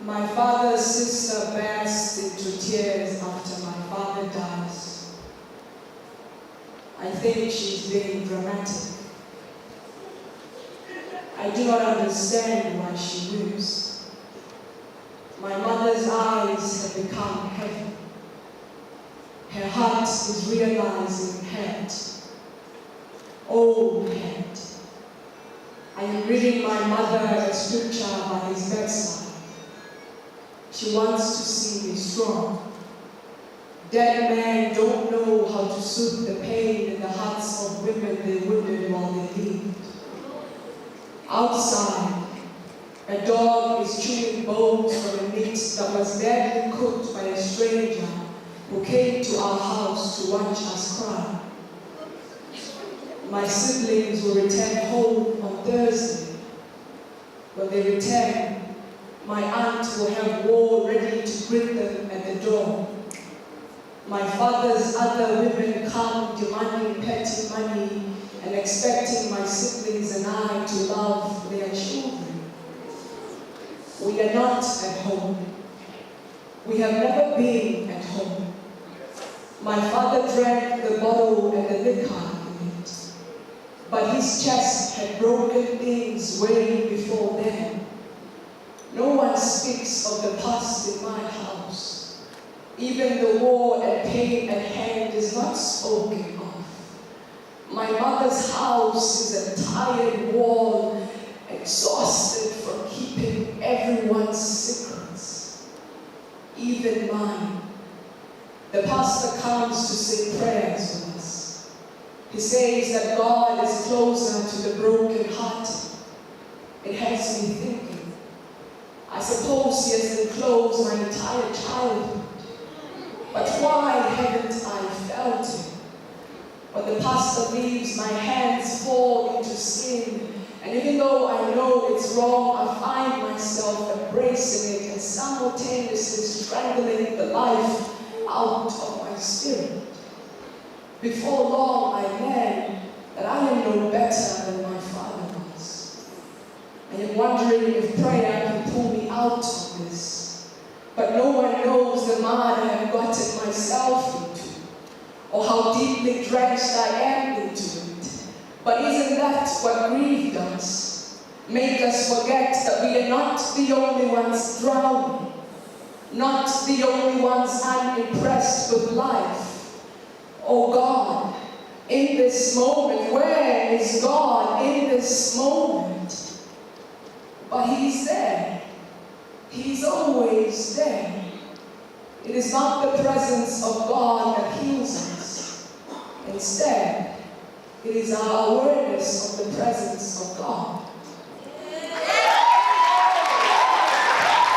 My father's sister burst into tears after my father dies. I think she's being dramatic. I do not understand why she weeps. My mother's eyes have become heavy. Her heart is realizing hurt. Oh, hurt. I am reading my mother a scripture by his bedside. She wants to see me strong. Dead men don't know how to soothe the pain in the hearts of women they wounded while they lived. Outside, a dog is chewing bones from a meat that was badly cooked by a stranger who came to our house to watch us cry. My siblings will return home on Thursday. When they return, my aunt will have war ready to greet them at the door. My father's other women come demanding petty money and expecting my siblings and I to love their children. We are not at home. We have never been at home. My father drank the bottle and the liquor in it, but his chest had broken things way before then. No one speaks of the past in my house. Even the war and pain at hand is not spoken of. My mother's house is a tired wall, exhausted from keeping everyone's secrets, even mine. The pastor comes to say prayers with us. He says that God is closer to the broken-hearted. It has me thinking. I suppose he has enclosed my entire childhood. But why haven't I felt it? When the pastor leaves, my hands fall into sin. And even though I know it's wrong, I find myself embracing it and simultaneously strangling the life out of my spirit. Before long, I learned that I am no better than my father was. I am wondering if prayer can pull me out of this. But no one knows the mud I have gotten myself into, or how deeply drenched I am into it. But isn't that what grief does? Make us forget that we are not the only ones drowning, not the only ones unimpressed with life. Oh God, in this moment, where is God in this moment? But He's there. He's always there. It is not the presence of God that heals us. Instead, it is our awareness of the presence of God.